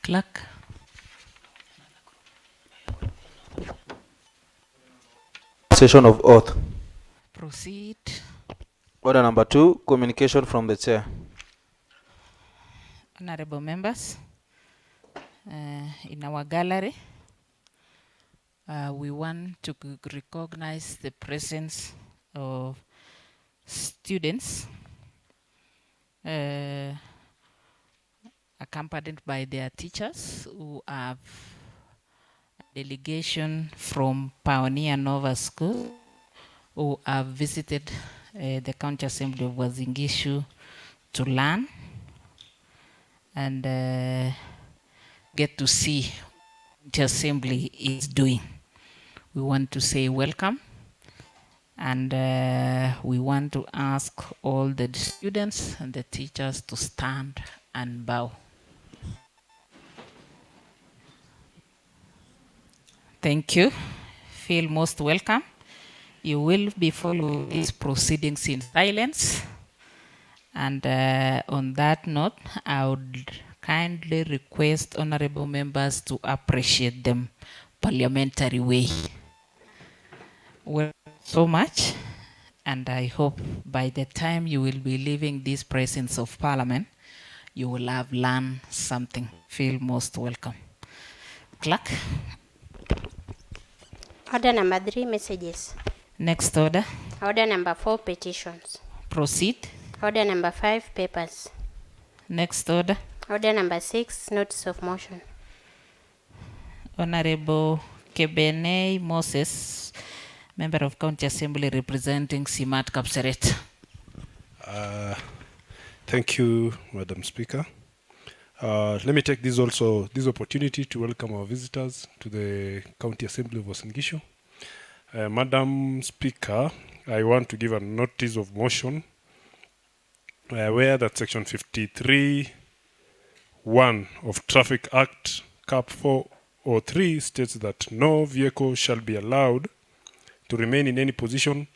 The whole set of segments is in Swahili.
Clerk. Session of oath. Proceed. Order number 2, communication from the chair. Honorable members, in our gallery, we want to recognize the presence of students accompanied by their teachers who have a delegation from Pioneer Nova School who have visited the County Assembly of Uasin Gishu to learn and get to see what the assembly is doing. We want to say welcome, and we want to ask all the students and the teachers to stand and bow. Thank you. Feel most welcome. You will be following these proceedings in silence. And on that note, I would kindly request honorable members to appreciate them parliamentary way. Well, so much, and I hope by the time you will be leaving this presence of parliament, you will have learned something. Feel most welcome. Clerk. Order number 3, messages. Next order. Order number 4, petitions. Proceed. Order number 5, papers. Next order. Order number 6, notice of motion. Honorable Kebene Moses, Member of County Assembly representing Simat Kapseret. Thank you, Madam Speaker. Let me take this opportunity to welcome our visitors to the County Assembly of Uasin Gishu. Madam Speaker, I want to give a notice of motion where that Section 53(1) of Traffic Act Cap 403 states that no vehicle shall be allowed to remain in any position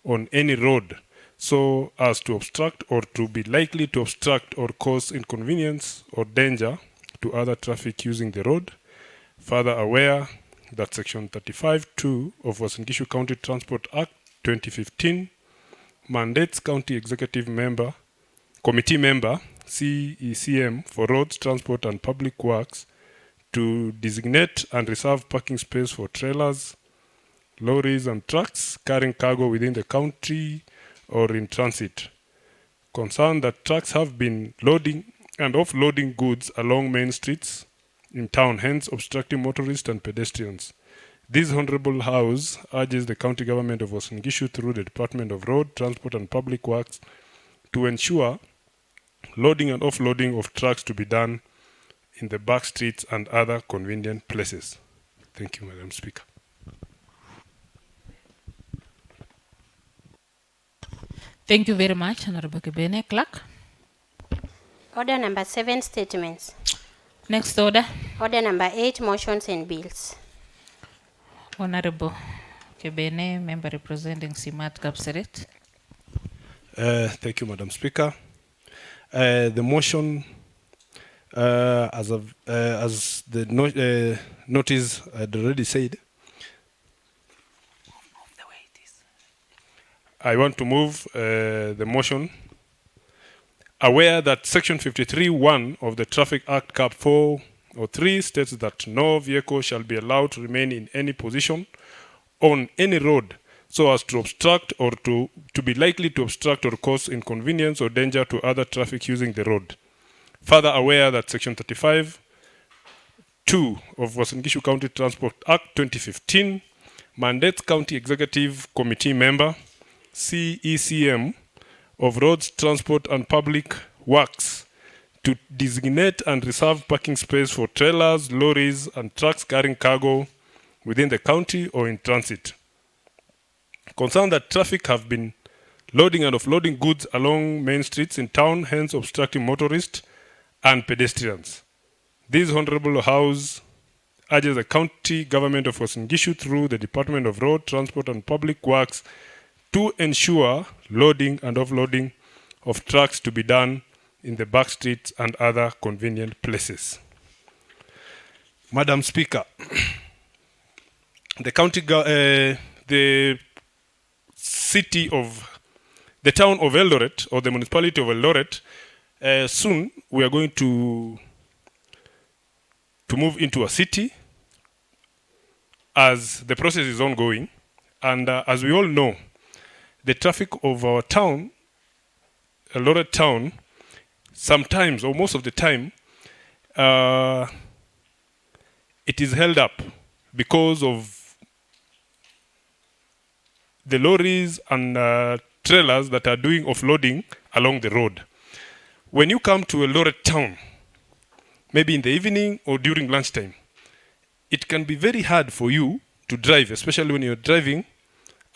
on any road so as to obstruct or to be likely to obstruct or cause inconvenience or danger to other traffic using the road. Further aware that Section 35(2) of Uasin Gishu County Transport Act 2015 mandates County Executive Committee member CECM for Roads, Transport and Public Works to designate and reserve parking space for trailers, lorries and trucks carrying cargo within the county or in transit. Concerned that trucks have been loading and offloading goods along main streets in town, hence obstructing motorists and pedestrians. This Honorable House urges the County Government of Uasin Gishu through the Department of Road, Transport and Public Works to ensure loading and offloading of trucks to be done in the back streets and other convenient places. Thank you, Madam Speaker. Thank you very much, Honorable Kebene. Clerk. Order number 7, statements. Next order. Order number 8, motions and bills. Honorable Kebene, Member representing Simat Kapseret. Thank you, Madam Speaker. The motion, as the notice had already said, I want to move the motion aware that Section 53(1) of the Traffic Act Cap 403 states that no vehicle shall be allowed to remain in any position on any road so as to obstruct or to be likely to obstruct or cause inconvenience or danger to other traffic using the road. Further aware that Section 35(2) of Uasin Gishu County Transport Act 2015 mandates County Executive Committee member CECM of Roads, Transport and Public Works to designate and reserve parking space for trailers, lorries and trucks carrying cargo within the county or in transit. Concerned that traffic have been loading and offloading goods along main streets in town, hence obstructing motorists and pedestrians. This Honorable House urges the County Government of Uasin Gishu through the Department of Road, Transport and Public Works to ensure loading and offloading of trucks to be done in the back streets and other convenient places. Madam Speaker, the the town of Eldoret, or the municipality of Eldoret, soon we are going to move into a city as the process is ongoing. And as we all know, the traffic of our town, Eldoret town, sometimes or most of the time, it is held up because of the lorries and trailers that are doing offloading along the road. When you come to Eldoret town, maybe in the evening or during lunchtime, it can be very hard for you to drive, especially when you're driving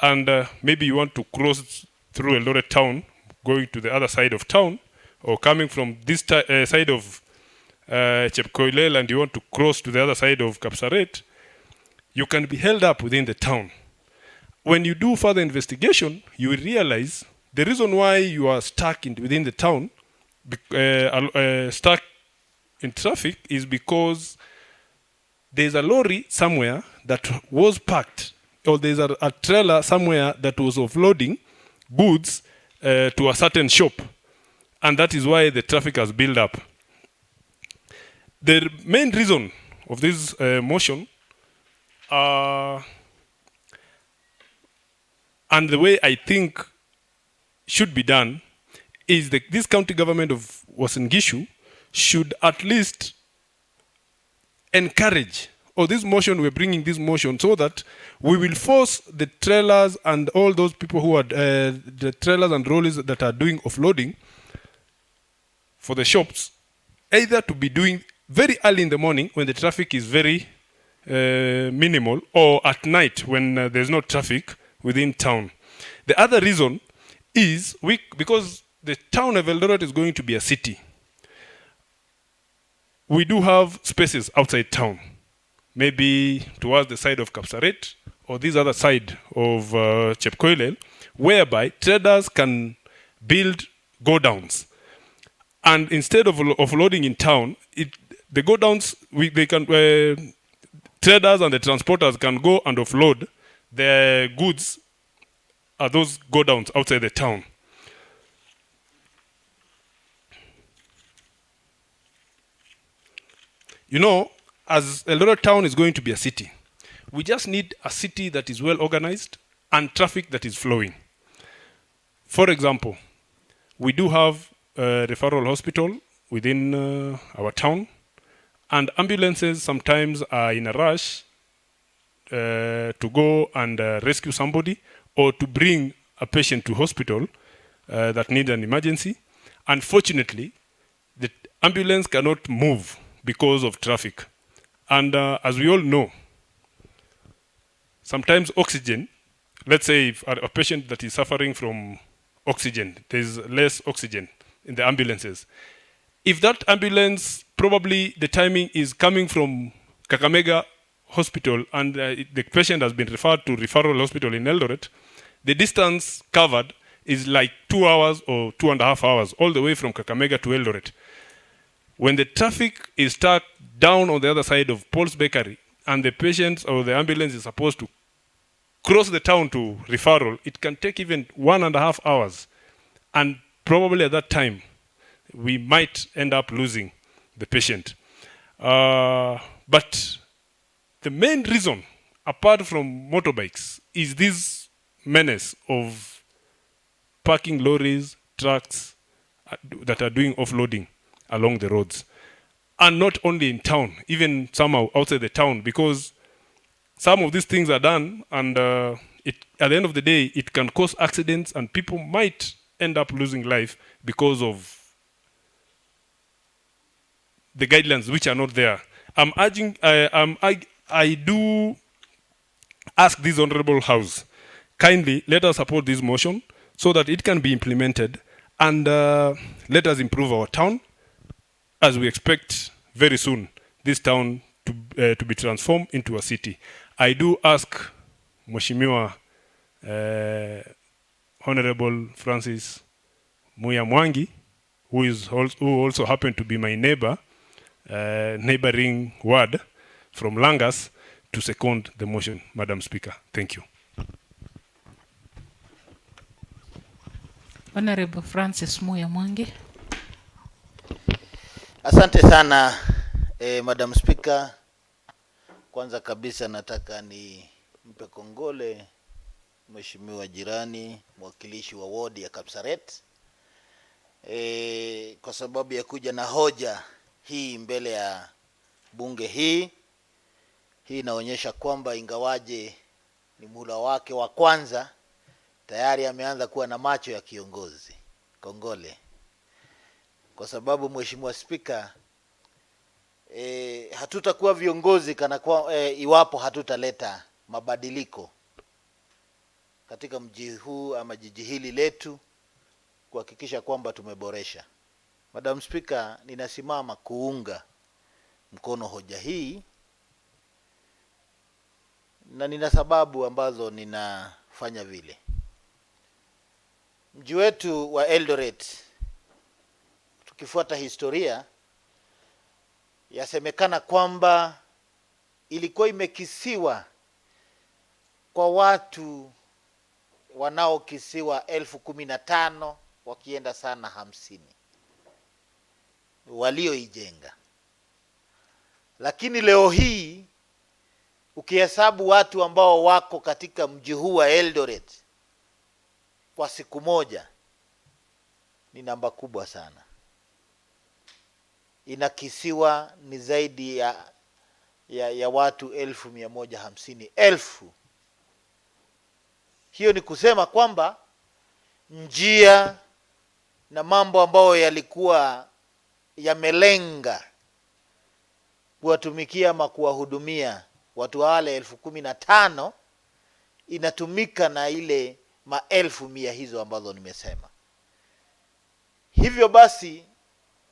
and maybe you want to cross through Eldoret town, going to the other side of town, or coming from this side of Chepkoilel and you want to cross to the other side of Kapsaret, you can be held up within the town. When you do further investigation, you will realize the reason why you are stuck within the town, stuck in traffic, is because there's a lorry somewhere that was parked, or there's a trailer somewhere that was offloading goods to a certain shop. And that is why the traffic has built up. The main reason of this motion, and the way I think should be done, is that this county government of Uasin Gishu should at least encourage, or this motion, we're bringing this motion so that we will force the trailers and all those people who are, the trailers and lorries that are doing offloading for the shops, either to be doing very early in the morning when the traffic is very minimal, or at night when there's no traffic within town. The other reason is because the town of Eldoret is going to be a city. We do have spaces outside town, maybe towards the side of Kapsaret or this other side of Chepkoilel, whereby traders can build go-downs. And instead of offloading in town, the go-downs, traders and the transporters can go and offload their goods at those go-downs outside the town. You know, as Eldoret town is going to be a city, we just need a city that is well organized and traffic that is flowing. For example, we do have a referral hospital within our town, and ambulances sometimes are in a rush to go and rescue somebody or to bring a patient to hospital that needs an emergency. Unfortunately, the ambulance cannot move because of traffic. And as we all know, sometimes oxygen, let's say if a patient that is suffering from oxygen, there's less oxygen in the ambulances. If that ambulance, probably the timing is coming from Kakamega Hospital and the patient has been referred to referral hospital in Eldoret, the distance covered is like 2 hours or 2.5 hours, all the way from Kakamega to Eldoret. When the traffic is stuck down on the other side of Paul's Bakery and the patient or the ambulance is supposed to cross the town to referral, it can take even 1.5 hours. And probably at that time, we might end up losing the patient. But the main reason, apart from motorbikes, is this menace of parking lorries, trucks that are doing offloading along the roads. And not only in town, even somehow outside the town, because some of these things are done and at the end of the day, it can cause accidents and people might end up losing life because of the guidelines which are not there. I'm urging, I do ask this Honorable House, kindly let us support this motion so that it can be implemented and let us improve our town as we expect very soon this town to be transformed into a city. I do ask Mheshimiwa Honorable Francis Muya Mwangi, who also happened to be my neighboring ward, from Langas to second the motion, Madam Speaker. Thank you. Honorable Francis Muya Mwangi. Asante sana Madam Speaker. Kwanza kabisa nataka ni mpe kongole mheshimiwa jirani mwakilishi wa ward ya Kapsaret kwa sababu ya kuja na hoja hii mbele ya bunge hii. Hii inaonyesha kwamba ingawaje ni muhula wake wa kwanza tayari ameanza kuwa na macho ya kiongozi. Kongole. Kwa sababu mheshimiwa Speaker, hatutakuwa viongozi kana kwa iwapo hatutaleta mabadiliko katika mji huu ama jiji hili letu kuhakikisha kwamba tumeboresha. Madam Speaker, ninasimama kuunga mkono hoja hii na nina sababu ambazo ninafanya vile. Mji wetu wa Eldoret, tukifuata historia, yasemekana kwamba ilikuwa imekisiwa kwa watu wanaokisiwa 15,000 wakienda sana 50 walioijenga. Lakini leo hii ukihesabu watu ambao wako katika mji huu wa Eldoret kwa siku moja ni namba kubwa sana. Inakisiwa ni zaidi ya watu 150,000. Hiyo ni kusema kwamba njia na mambo ambayo yalikuwa yamelenga kuwatumikia ama kuwahudumia watu wale 15,000 inatumika na ile maelfu mia hizo ambazo nimesema. Hivyo basi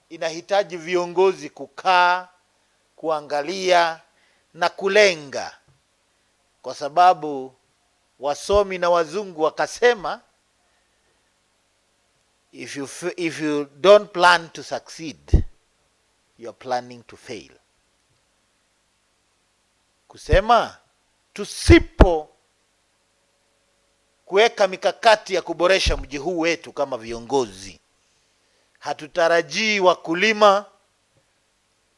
inahitaji viongozi kukaa, kuangalia na kulenga, kwa sababu wasomi na wazungu wakasema if you don't plan to succeed, you are planning to fail. Kusema tusipo kuweka mikakati ya kuboresha mji huu wetu kama viongozi, hatutarajii wakulima,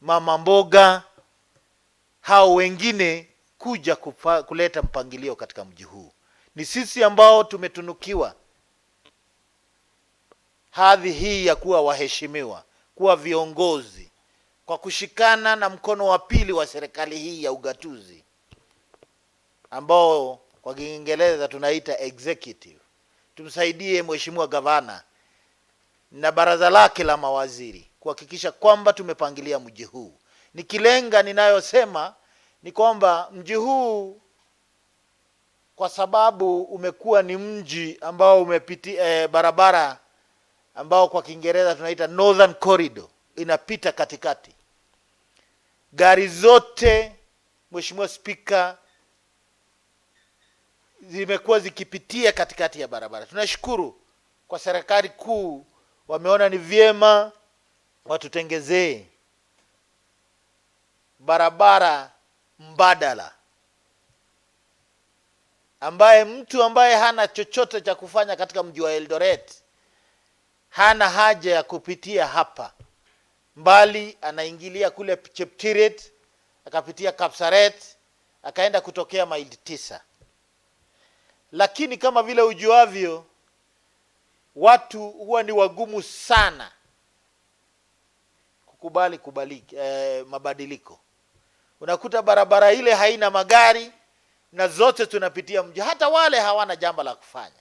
mama mboga, hao wengine kuja kuleta mpangilio katika mji huu. Ni sisi ambao tumetunukiwa hadhi hii ya kuwa waheshimiwa, kuwa viongozi, kwa kushikana na mkono wa pili wa serikali hii ya ugatuzi ambao kwa Kiingereza tunaita executive. Tumsaidie mheshimiwa gavana na baraza lake la mawaziri kuhakikisha kwamba tumepangilia mji huu. Nikilenga ninayosema ni kwamba mji huu, kwa sababu umekuwa ni mji ambao umepitia barabara ambao kwa Kiingereza tunaita Northern Corridor, inapita katikati. Gari zote mheshimiwa Speaker zimekuwa zikipitia katikati ya barabara. Tunashukuru kwa serikali kuu, wameona ni vyema watutengezee barabara mbadala, ambaye mtu ambaye hana chochote cha kufanya katika mji wa Eldoret hana haja ya kupitia hapa, mbali anaingilia kule Cheptiret, akapitia Kapsaret, akaenda kutokea maili 9. Lakini kama vile ujuavyo, watu huwa ni wagumu sana kukubali mabadiliko. Unakuta barabara ile haina magari na zote tunapitia mji, hata wale hawana jambo la kufanya.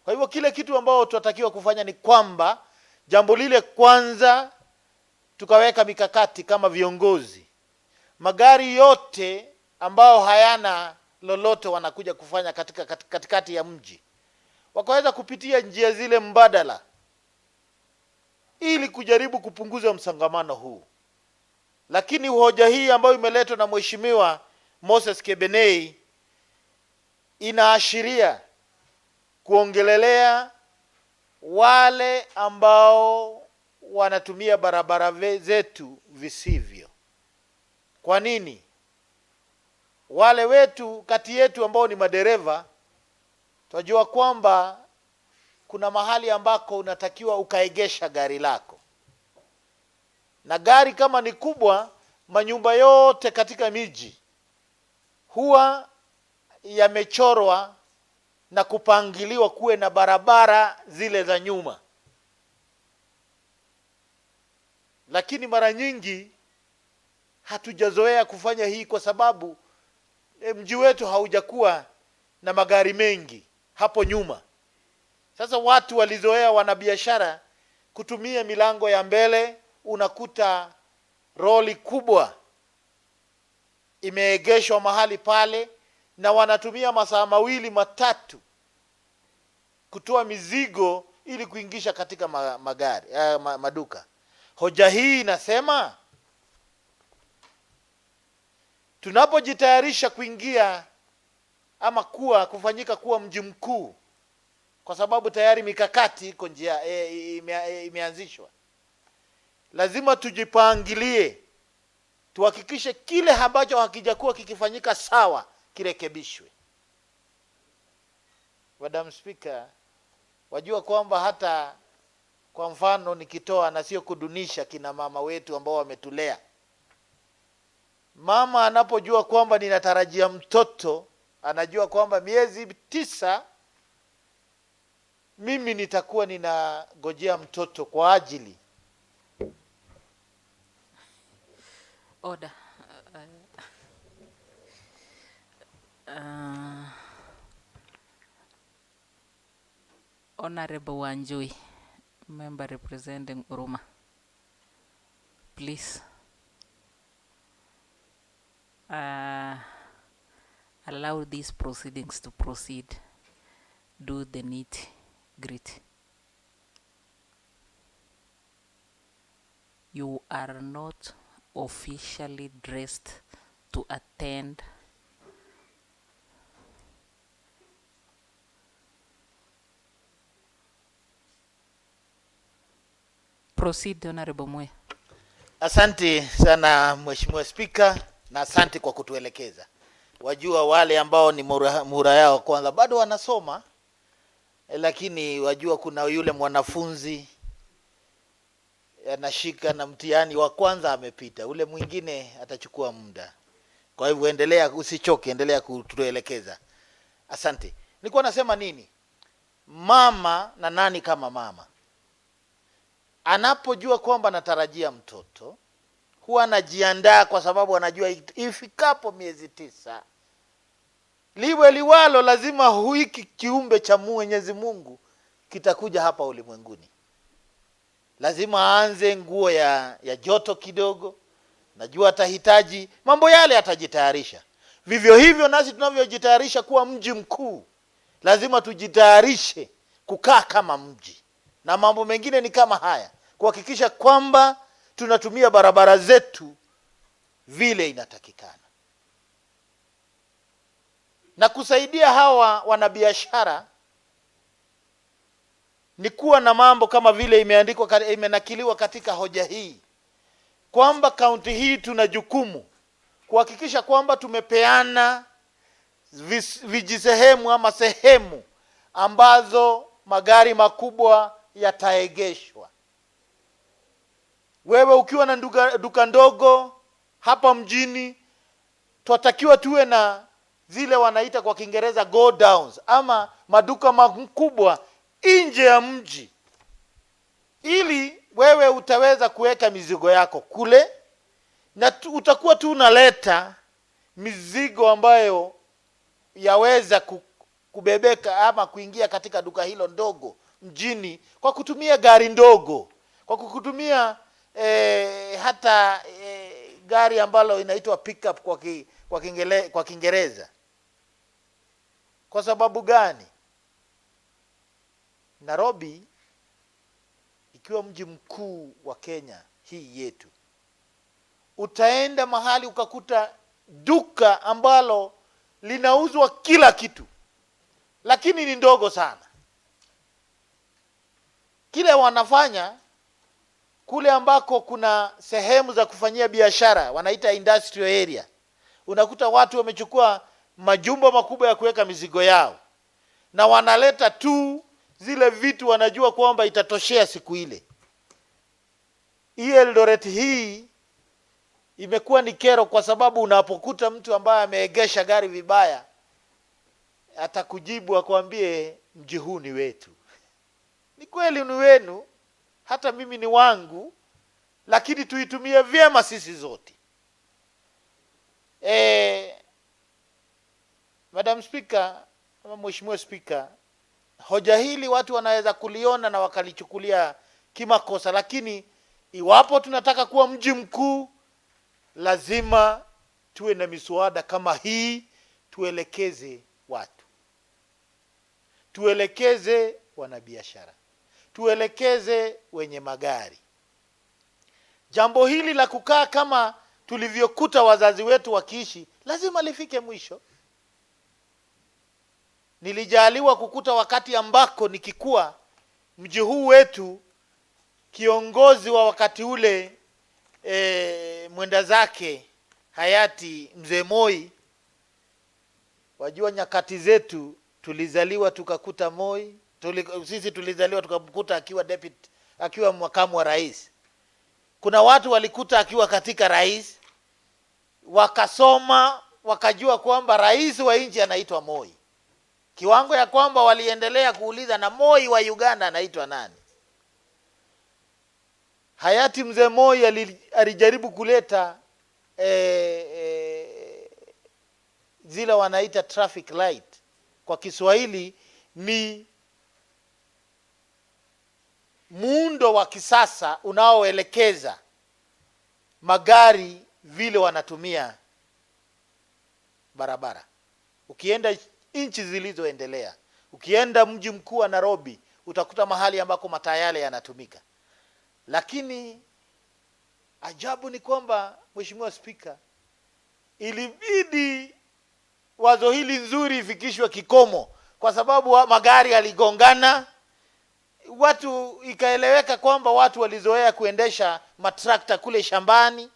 Kwa hivyo kile kitu ambao tunatakiwa kufanya ni kwamba jambo lile kwanza tukaweka mikakati kama viongozi. Magari yote ambao hayana lolote wanakuja kufanya katikati ya mji, wakaweza kupitia njia zile mbadala ili kujaribu kupunguza msangamano huu. Lakini hoja hii ambayo imeletwa na mheshimiwa Moses Kebenei inaashiria kuongelelea wale ambao wanatumia barabara zetu visivyo. Kwa nini? wale wetu kati yetu ambao ni madereva, tunajua kwamba kuna mahali ambako unatakiwa ukaegesha gari lako. Na gari kama ni kubwa, manyumba yote katika miji huwa yamechorwa na kupangiliwa kuwe na barabara zile za nyuma. Lakini mara nyingi hatujazoea kufanya hii kwa sababu mji wetu haujakuwa na magari mengi hapo nyuma. Sasa watu walizoea, wanabiashara, kutumia milango ya mbele. Unakuta roli kubwa imeegeshwa mahali pale na wanatumia masaa 2-3 kutoa mizigo ili kuingisha katika magari maduka. Hoja hii inasema tunapojitayarisha kuingia ama kufanyika kuwa mji mkuu, kwa sababu tayari mikakati iko njia imeanzishwa, lazima tujipangilie, tuhakikishe kile ambacho hakijakuwa kikifanyika sawa kirekebishwe. Madam Speaker, wajua kwamba hata kwa mfano nikitoa na sio kudunisha kina mama wetu ambao wametulea, mama anapojua kwamba ninatarajia mtoto, anajua kwamba miezi 9 mimi nitakuwa ninagojea mtoto kwa ajili. Order. Honorable Wanjui, member representing Uruma, please allow these proceedings to proceed. Do the nitty-gritty. You are not officially dressed to attend Proceed, Honorable Mwe. Asante sana Mheshimiwa Speaker, na asante kwa kutuelekeza. Wajua wale ambao ni muhula yao kwanza bado wanasoma, lakini wajua kuna yule mwanafunzi anashika na mtihani wa kwanza amepita, ule mwingine atachukua muda. Kwa hivyo endelea, usichoke, endelea kutuelekeza. Asante. Nilikuwa nasema nini? Mama na nani kama mama anapojua kwamba natarajia mtoto, huwa anajiandaa, kwa sababu anajua ifikapo miezi 9 liwe liwalo, lazima huiki kiumbe cha Mwenyezi Mungu kitakuja hapa ulimwenguni. Lazima aanze nguo ya joto kidogo, najua atahitaji mambo yale, atajitayarisha. Vivyo hivyo nasi tunavyojitayarisha kuwa mji mkuu, lazima tujitayarishe kukaa kama mji, na mambo mengine ni kama haya, kuhakikisha kwamba tunatumia barabara zetu vile inatakikana, na kusaidia hawa wanabiashara ni kuwa na mambo kama vile imenakiliwa katika hoja hii, kwamba kaunti hii tuna jukumu kuhakikisha kwamba tumepeana vijisehemu ama sehemu ambazo magari makubwa yataegeshwa. Wewe ukiwa na duka ndogo hapa mjini, tunatakiwa tuwe na zile wanaita kwa Kiingereza go downs, ama maduka makubwa nje ya mji, ili wewe utaweza kuweka mizigo yako kule, na utakuwa tu unaleta mizigo ambayo yaweza kubebeka ama kuingia katika duka hilo ndogo mjini kwa kutumia gari ndogo, kwa kutumia hata gari ambalo inaitwa pickup kwa Kiingereza. Kwa sababu gani? Nairobi ikiwa mji mkuu wa Kenya hii yetu, utaenda mahali ukakuta duka ambalo linauzwa kila kitu, lakini ni ndogo sana. Kile wanafanya kule ambako kuna sehemu za kufanyia biashara, wanaita industrial area, Unakuta watu wamechukua majumba makubwa ya kuweka mizigo yao, na wanaleta tu zile vitu wanajua kwamba itatoshea siku ile. Hii Eldoret hii imekuwa ni kero, kwa sababu unapokuta mtu ambaye ameegesha gari vibaya, atakujibu akwambie mji huu ni wetu. Ni kweli ni wenu, hata mimi ni wangu, lakini tuitumie vyema sisi zote. Madam Speaker, ama Mheshimiwa Speaker, hoja hili watu wanaweza kuliona na wakalichukulia kimakosa, lakini iwapo tunataka kuwa mji mkuu, lazima tuwe na miswada kama hii, tuelekeze watu, tuelekeze wanabiashara, tuelekeze wenye magari. Jambo hili la kukaa kama tulivyokuta wazazi wetu wakiishi, lazima lifike mwisho. Nilijaliwa kukuta wakati ambako nikikuwa mji huu wetu, kiongozi wa wakati ule mwenda zake hayati Mzee Moi, wajua nyakati zetu tulizaliwa tukakuta Moi, sisi tulizaliwa tukamkuta akiwa deputy, akiwa makamu wa rais. Kuna watu walikuta akiwa katika rais, wakasoma wakajua kwamba rais wa nchi anaitwa Moi, kiwango ya kwamba waliendelea kuuliza na Moi wa Uganda anaitwa nani. Hayati Mzee Moi alijaribu kuleta zile wanaita traffic light, kwa Kiswahili ni muundo wa kisasa unaoelekeza magari vile wanatumia barabara. Ukienda nchi zilizoendelea, ukienda mji mkuu wa Nairobi, utakuta mahali ambako mataa yale yanatumika. Lakini ajabu ni kwamba, Mheshimiwa Speaker, ilibidi wazo hili nzuri ifikishwe kikomo, kwa sababu magari yaligongana. Watu ikaeleweka kwamba watu walizoea kuendesha matrakta kule shambani,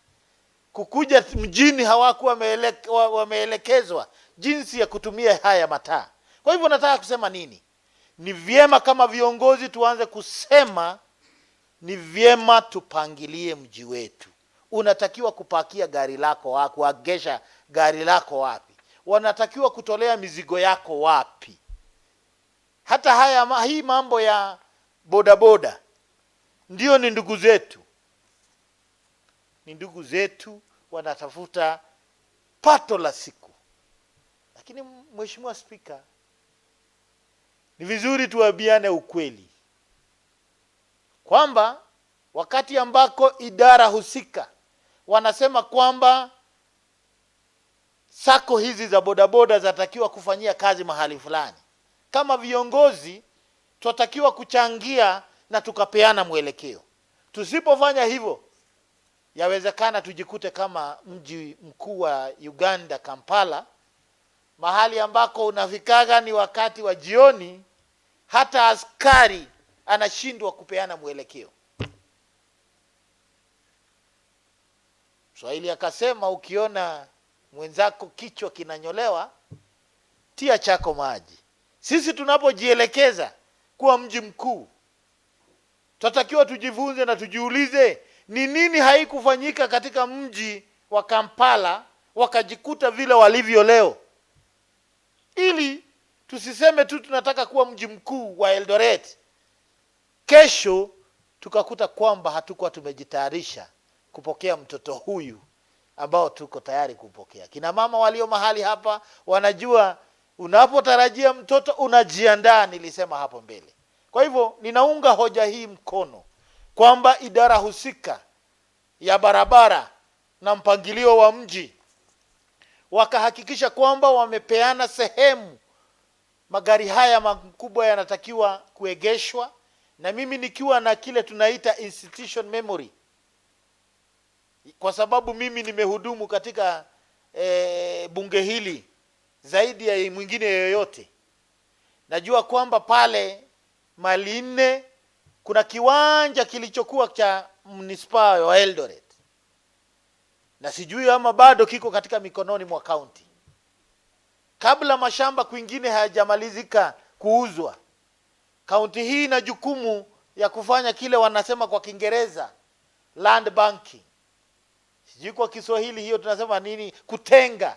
kukuja mjini hawakuwa wameelekezwa jinsi ya kutumia haya mataa. Kwa hivyo nataka kusema nini? Ni vyema kama viongozi tuanze kusema, ni vyema tupangilie mji wetu. Unatakiwa kupakia gari lako wapi, kuagesha gari lako wapi? Wanatakiwa kutolea mizigo yako wapi? Hata hii mambo ya bodaboda ndio ni ndugu zetu. Ni ndugu zetu, wanatafuta pato la siku. Lakini Mheshimiwa Speaker, ni vizuri tuwaambiane ukweli kwamba wakati ambako idara husika wanasema kwamba sako hizi za bodaboda zatakiwa kufanyia kazi mahali fulani, kama viongozi tunatakiwa kuchangia na tukapeana mwelekeo. Tusipofanya hivyo, yawezekana tujikute kama mji mkuu wa Uganda, Kampala, mahali ambako unafikaga ni wakati wa jioni, hata askari anashindwa kupeana mwelekeo. Swahili akasema, ukiona mwenzako kichwa kinanyolewa, tia chako maji. Sisi tunapojielekeza kuwa mji mkuu, tunatakiwa tujifunze na tujiulize ni nini haikufanyika katika mji wa Kampala wakajikuta vile walivyo leo, ili tusiseme tu tunataka kuwa mji mkuu wa Eldoret, kesho tukakuta kwamba hatukuwa tumejitayarisha kupokea mtoto huyu ambao tuko tayari kupokea. Kina mama walio mahali hapa wanajua unapotarajia mtoto unajiandaa, nilisema hapo mbele. Kwa hivyo ninaunga hoja hii mkono kwamba idara husika ya barabara na mpangilio wa mji wakahakikisha kwamba wamepeana sehemu magari haya makubwa yanatakiwa kuegeshwa, na mimi nikiwa na kile tunaita institution memory, kwa sababu mimi nimehudumu katika bunge hili zaidi ya mwingine yoyote. Najua kwamba pale Maline kuna kiwanja kilichokuwa cha municipal wa Eldoret. na sijui ama bado kiko katika mikononi mwa kaunti. Kabla mashamba kwingine hayajamalizika kuuzwa, kaunti hii ina jukumu ya kufanya kile wanasema kwa Kiingereza land banking. Sijui kwa Kiswahili hiyo tunasema nini? Kutenga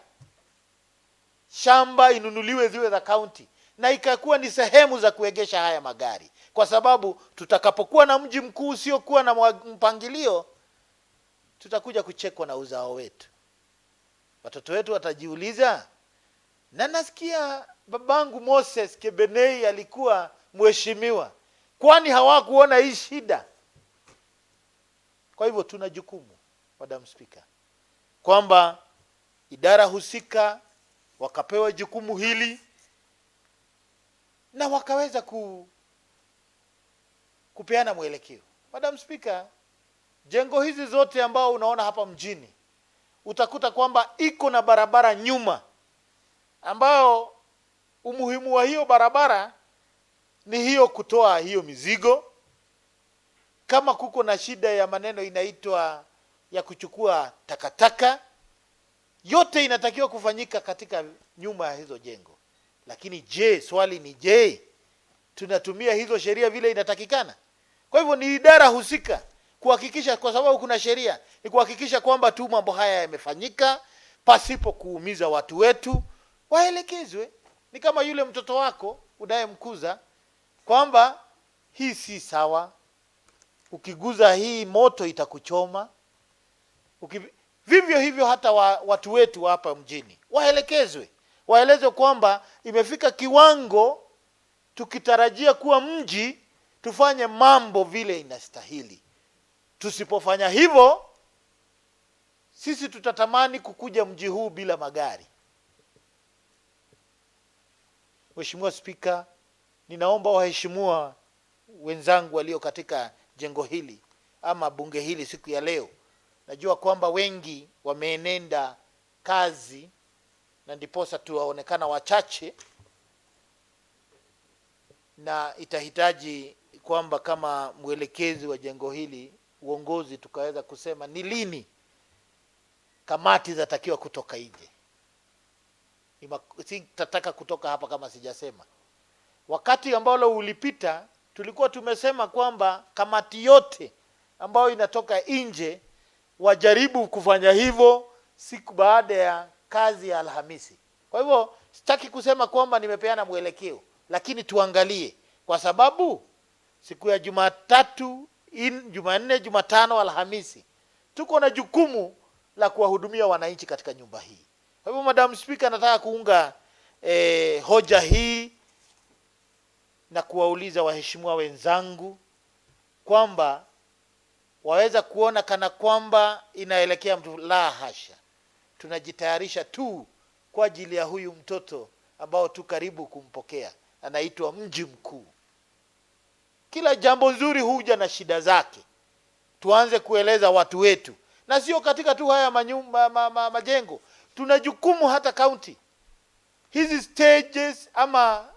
shamba inunuliwe ziwe za kaunti, na ikakuwa ni sehemu za kuegesha haya magari, kwa sababu tutakapokuwa na mji mkuu usiokuwa na mpangilio, tutakuja kuchekwa na uzao wetu. Watoto wetu watajiuliza, na nasikia babangu Moses Kebenei alikuwa mheshimiwa, kwani hawakuona hii shida? Kwa hivyo tuna jukumu, Madam Speaker, kwamba idara husika wakapewa jukumu hili na wakaweza kupeana mwelekeo. Madam Speaker, jengo hizi zote ambao unaona hapa mjini, utakuta kwamba iko na barabara nyuma, ambao umuhimu wa hiyo barabara ni hiyo kutoa hiyo mizigo. Kama kuko na shida ya maneno inaitwa ya kuchukua takataka, yote inatakiwa kufanyika katika nyuma ya hizo jengo. Lakini je, swali ni je, tunatumia hizo sheria vile inatakikana? Kwa hivyo ni idara husika kuhakikisha, kwa sababu kuna sheria, ni kuhakikisha kwamba tu mambo haya yamefanyika pasipo kuumiza watu wetu, waelekezwe. Ni kama yule mtoto wako unayemkuza kwamba hii si sawa, ukiguza hii moto itakuchoma. Vivyo hivyo hata watu wetu hapa mjini waelekezwe, waelezwe kwamba imefika kiwango tukitarajia kuwa mji tufanye mambo vile inastahili. Tusipofanya hivyo, sisi tutatamani kukuja mji huu bila magari. Mheshimiwa Spika, ninaomba waheshimiwa wenzangu walio katika jengo hili ama bunge hili siku ya leo, najua kwamba wengi wameenenda kazi na ndiposa tuwaonekana wachache, na itahitaji kwamba kama mwelekezi wa jengo hili, uongozi, tukaweza kusema ni lini kamati zatakiwa kutoka nje. Sitataka kutoka hapa kama sijasema. Wakati ambao ulipita tulikuwa tumesema kwamba kamati yote ambayo inatoka nje wajaribu kufanya hivyo siku baada ya kazi ya Alhamisi. Kwa hivyo sitaki kusema kwamba nimepeana mwelekeo, lakini tuangalie, kwa sababu siku ya Jumatatu, Jumanne, Jumatano, Alhamisi tuko na jukumu la kuwahudumia wananchi katika nyumba hii. Kwa hivyo Madam Speaker, nataka kuunga hoja hii na kuwauliza waheshimiwa wenzangu kwamba waweza kuona kana kwamba inaelekea mtu. La hasha, tunajitayarisha tu kwa ajili ya huyu mtoto ambao tu karibu kumpokea, anaitwa mji mkuu. Kila jambo nzuri huja na shida zake. Tuanze kueleza watu wetu, na sio katika tu haya majengo. Tuna jukumu hata kaunti hizi stages ama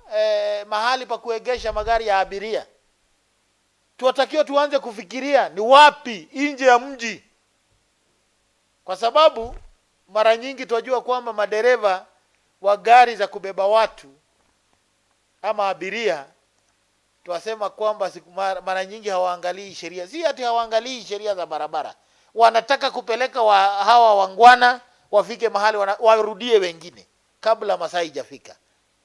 mahali pa kuegesha magari ya abiria, tuwatakiwa tuanze kufikiria ni wapi nje ya mji, kwa sababu mara nyingi tunajua kwamba madereva wa gari za kubeba watu ama abiria, tuwasema kwamba mara nyingi hawaangalii sheria. Si ati hawaangalii sheria za barabara, wanataka kupeleka hawa wangwana wafike mahali warudie wengine kabla masaa haijafika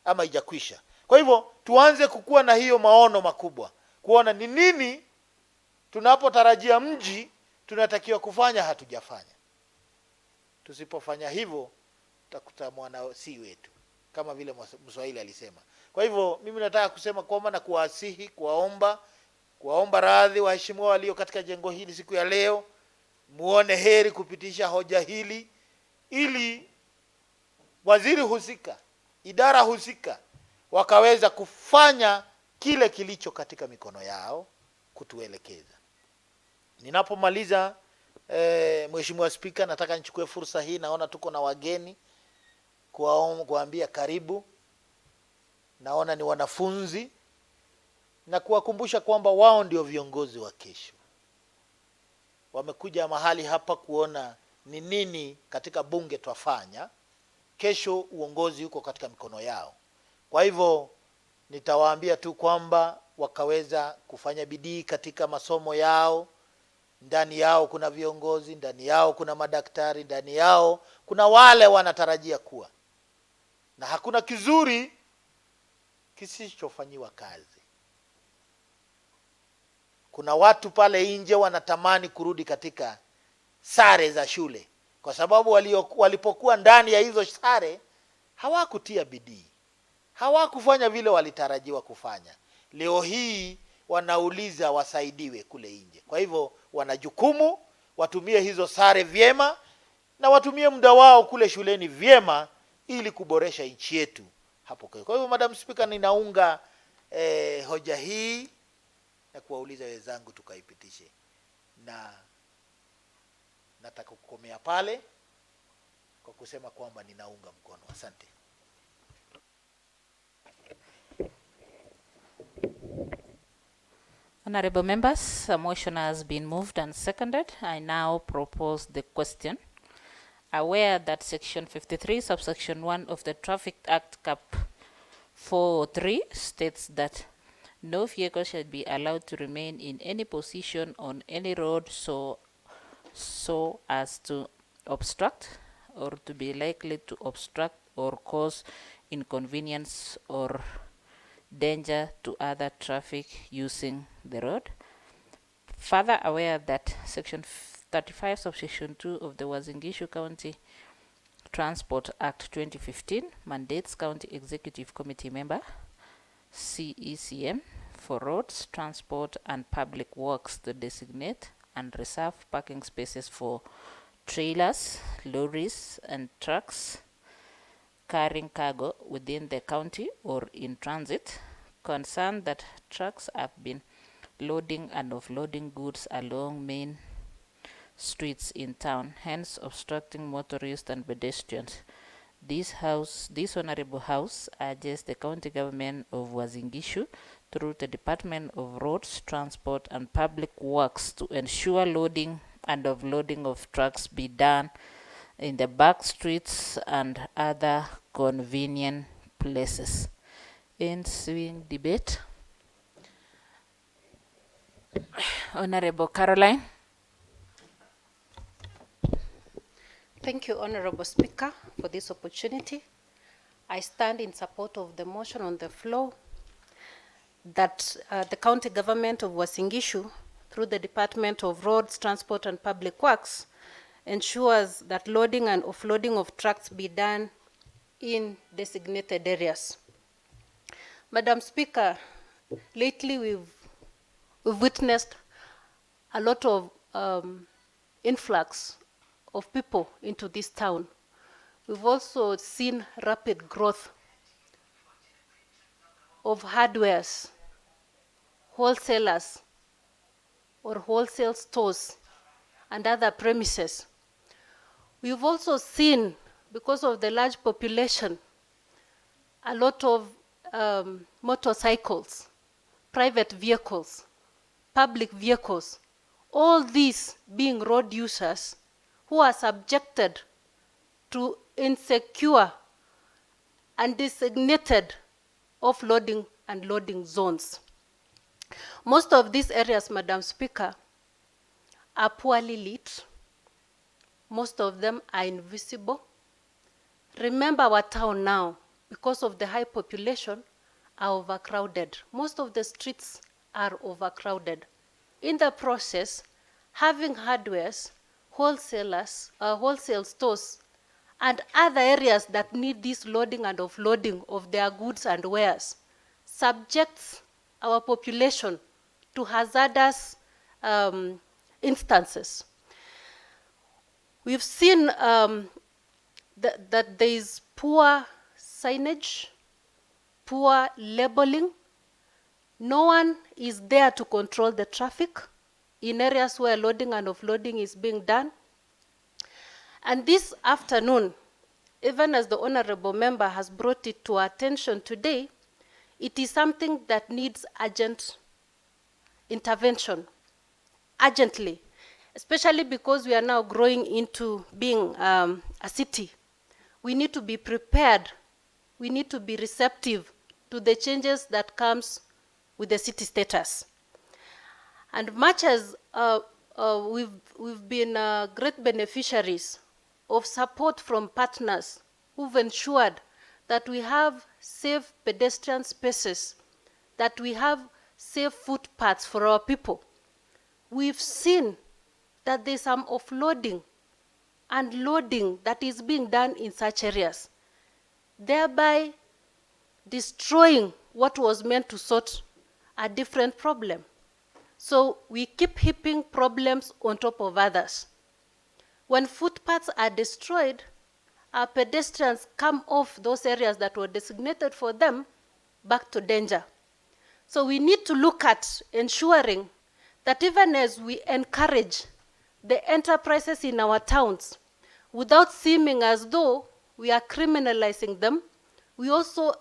ama haijakwisha. Kwa hivyo tuanze kukua na hiyo maono makubwa, kuona ni nini tunapotarajia mji tunatakiwa kufanya hatujafanya. Tusipofanya hivyo tutakuta mwana si wetu, kama vile Mswahili alisema. Kwa hivyo mimi nataka kusema kwamba na kuwasihi, kuwaomba radhi waheshimiwa walio katika jengo hili siku ya leo, muone heri kupitisha hoja hili ili waziri husika, idara husika wakaweza kufanya kile kilicho katika mikono yao kutuelekeza. Ninapomaliza Mheshimiwa Spika, nataka nichukue fursa hii, naona tuko na wageni, kuambia karibu. Naona ni wanafunzi, na kuwakumbusha kwamba wao ndio viongozi wa kesho. Wamekuja mahali hapa kuona ni nini katika bunge twafanya. Kesho uongozi uko katika mikono yao. Kwa hivyo nitawaambia tu kwamba wakaweza kufanya bidii katika masomo yao. Ndani yao kuna viongozi, ndani yao kuna madaktari, ndani yao kuna wale wanatarajia kuwa, na hakuna kizuri kisichofanyiwa kazi. Kuna watu pale nje wanatamani kurudi katika sare za shule, kwa sababu walipokuwa ndani ya hizo sare hawakutia bidii, hawakufanya vile walitarajiwa kufanya. Leo hii wanauliza wasaidiwe kule nje. Kwa hivyo wana jukumu, watumie hizo sare vyema na watumie muda wao kule shuleni vyema ili kuboresha nchi yetu hapo. Kwa hivyo Madam Speaker, ninaunga hoja hii na kuwauliza wenzangu tukaipitishe, na nataka kukomea pale kwa kusema kwamba ninaunga mkono. Asante. Honorable members, a motion has been moved and seconded. I now propose the question. Aware that Section 53, subsection 1 of the Traffic Act Cap 403 states that no vehicle shall be allowed to remain in any position on any road so as to obstruct or to be likely to obstruct or cause inconvenience or danger to other traffic using the road. Further aware that Section 35, subsection 2 of the Uasin Gishu County Transport Act 2015 mandates County Executive Committee member, CECM, for roads, transport and public works to designate and reserve parking spaces for trailers, lorries and trucks carrying cargo within the county or in transit. Concerned that trucks have been loading and offloading goods along main streets in town, hence obstructing motorists and pedestrians. This Honorable House urges the county government of Uasin Gishu through the Department of Roads, Transport and Public Works to ensure loading and offloading of trucks be done in the back streets and other convenient places. Ensuing debate. Honorable Caroline. Thank you, Honorable Speaker, for this opportunity. I stand in support of the motion on the floor that the county government of Uasin Gishu, through the Department of Roads, Transport and Public Works, ensures that loading and offloading of trucks be done in designated areas. Madam Speaker, lately we've witnessed a lot of influx of people into this town. We've also seen rapid growth of hardwares, wholesalers or wholesale stores and other premises. We've also seen, because of the large population, a lot of motorcycles, private vehicles, public vehicles, all these being road users who are subjected to insecure and designated offloading and loading zones. Most of these areas, Madam Speaker, are poorly lit. Most of them are invisible. Remember, our town now, because of the high population, are overcrowded. Most of the streets are overcrowded. In the process, having hardwares, wholesalers, wholesale stores, and other areas that need this loading and offloading of their goods and wares subjects our population to hazardous instances. We've seen that there is poor signage, poor labeling. No one is there to control the traffic in areas where loading and offloading is being done. And this afternoon, even as the Honorable Member has brought it to our attention today, it is something that needs urgent intervention, urgently. especially because we are now growing into being a city. We need to be prepared. We need to be receptive to the changes that comes with the city status. And much as we've been great beneficiaries of support from partners who've ensured that we have safe pedestrian spaces, that we have safe footpaths for our people, we've seen that there's some offloading and loading that is being done in such areas, thereby destroying what was meant to sort a different problem. So we keep heaping problems on top of others. When footpaths are destroyed, our pedestrians come off those areas that were designated for them back to danger. So we need to look at ensuring that even as we encourage the enterprises in our towns, without seeming as though we are criminalizing them, we also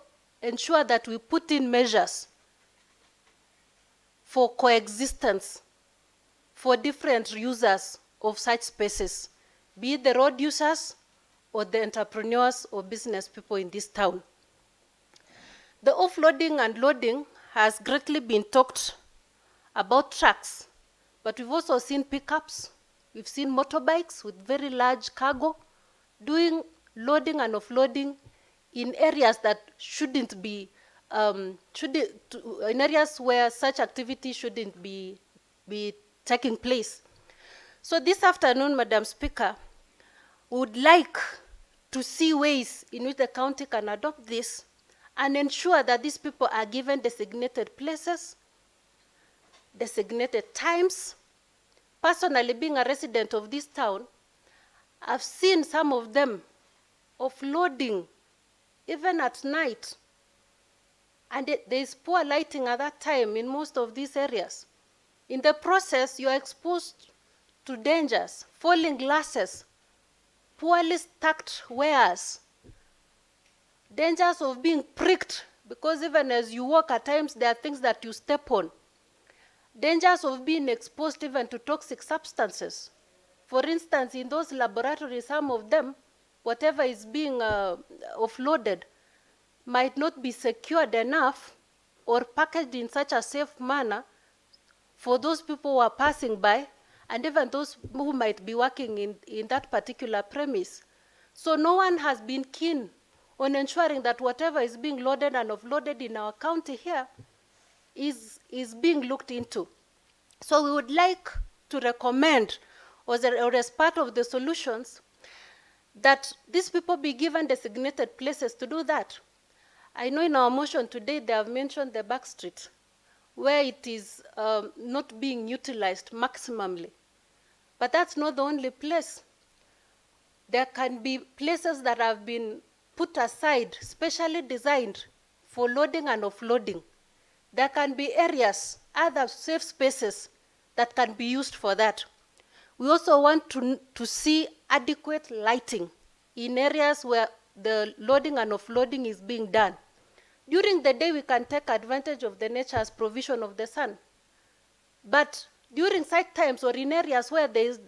ensure that we put in measures for coexistence for different users of such spaces, be it the road users or the entrepreneurs or business people in this town. The offloading and loading has greatly been talked about trucks, but we've also seen pickups, we've seen motorbikes with very large cargo doing loading and offloading in areas that shouldn't be, in areas where such activity shouldn't be taking place. So this afternoon, Madam Speaker, would like to see ways in which the county can adopt this and ensure that these people are given designated places, designated times. Personally, being a resident of this town, I've seen some of them offloading even at night. And there is poor lighting at that time in most of these areas. In the process, you are exposed to dangers, falling glasses, poorly stacked wares, dangers of being pricked, because even as you walk at times, there are things that you step on. Dangers of being exposed even to toxic substances. For instance, in those laboratories, some of them, whatever is being offloaded might not be secured enough or packaged in such a safe manner for those people who are passing by and even those who might be working in that particular premise. So no one has been keen on ensuring that whatever is being loaded and offloaded in our county here is being looked into. So we would like to recommend, or as part of the solutions, that these people be given designated places to do that. I know in our motion today they have mentioned the back street, where it is not being utilized maximally. But that's not the only place. There can be places that have been put aside, specially designed for loading and offloading. There can be areas, other safe spaces that can be used for that. We also want to see adequate lighting in areas where the loading and offloading is being done. During the day, we can take advantage of the nature's provision of the sun. But during such times or in areas where there is,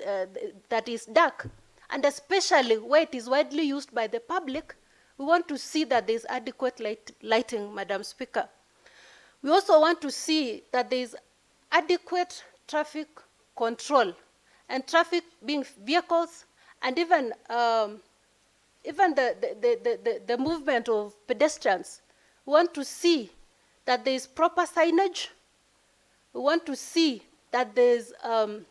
that is dark, and especially where it is widely used by the public, we want to see that there is adequate lighting, Madam Speaker. We also want to see that there is adequate traffic control, and traffic being vehicles and even the movement of pedestrians. We want to see that there is proper signage. We want to see that there is an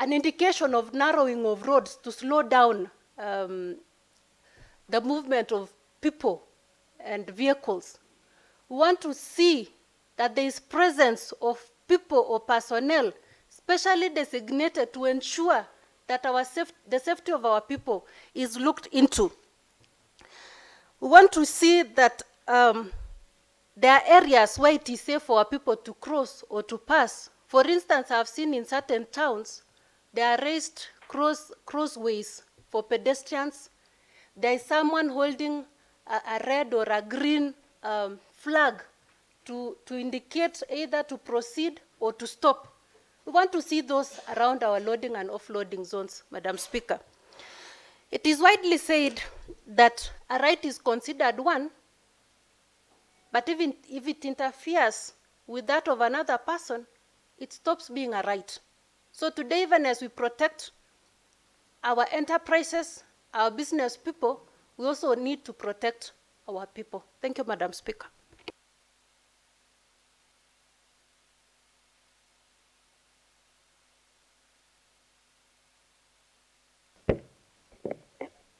indication of narrowing of roads to slow down the movement of people and vehicles. We want to see that there is presence of people or personnel specially designated to ensure that the safety of our people is looked into. We want to see that there are areas where it is safe for our people to cross or to pass. For instance, I've seen in certain towns, there are raised crossways for pedestrians. There is someone holding a red or a green flag to indicate either to proceed or to stop We want to see those around our loading and offloading zones, Madam Speaker. It is widely said that a right is considered one, but even if it interferes with that of another person, it stops being a right. So today, even as we protect our enterprises, our business people, we also need to protect our people. Thank you, Madam Speaker.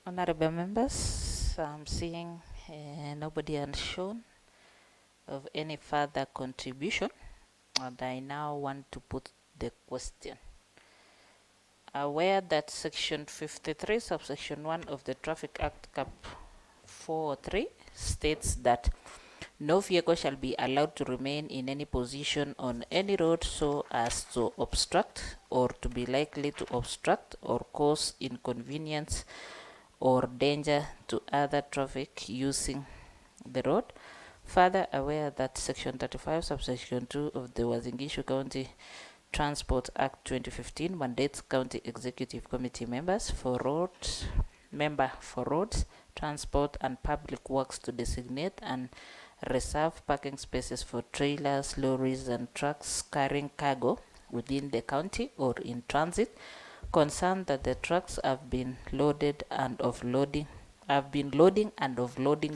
Honorable members, I'm seeing nobody has shown of any further contribution, and I now want to put the question. Aware that Section 53, Subsection 1 of the Traffic Act Cap 403 states that no vehicle shall be allowed to remain in any position on any road so as to obstruct or to be likely to obstruct or cause inconvenience or danger to other traffic using the road. Further aware that Section 35, Subsection 2 of the Uasin Gishu County Transport Act 2015 mandates County Executive Committee members for roads, transport and public works to designate and reserve parking spaces for trailers, lorries and trucks carrying cargo within the county or in transit, concerned that the trucks have been loading and offloading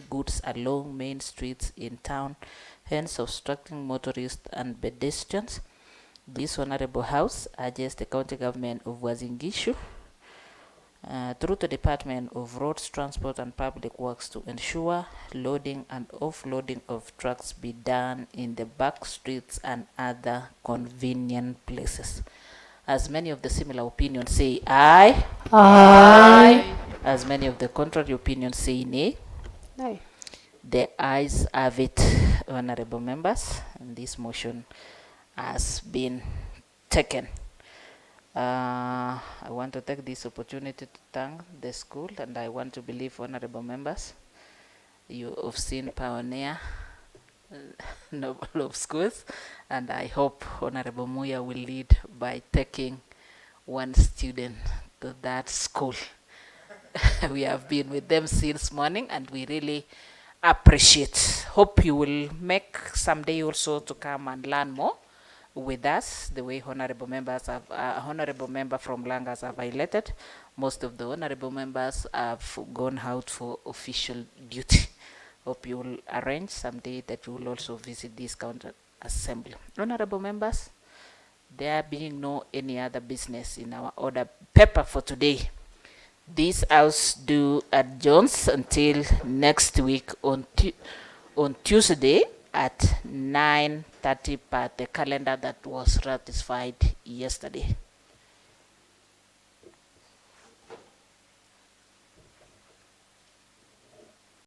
goods along main streets in town, hence obstructing motorists and pedestrians. This Honorable House urges the county government of Uasin Gishu through the Department of Roads, Transport and Public Works to ensure loading and offloading of trucks be done in the back streets and other convenient places. As many of the similar opinions say aye. Aye. As many of the contrary opinions say nay. Aye. The ayes have it, honorable members, and this motion has been taken. I want to take this opportunity to thank the school, and I want to believe, honorable members, you have seen pioneer Noble of Schools, and I hope Honorable Muya will lead by taking one student to that school. We have been with them since morning, and we really appreciate. Hope you will make someday also to come and learn more with us, the way honorable members have, honorable member from Langas have highlighted. Most of the honorable members have gone out for official duty. Hope you will arrange someday that you will also visit this county assembly. Honorable members, there being no any other business in our order paper for today, this house do adjourns until next week on Tuesday at 9:30 per the calendar that was ratified yesterday.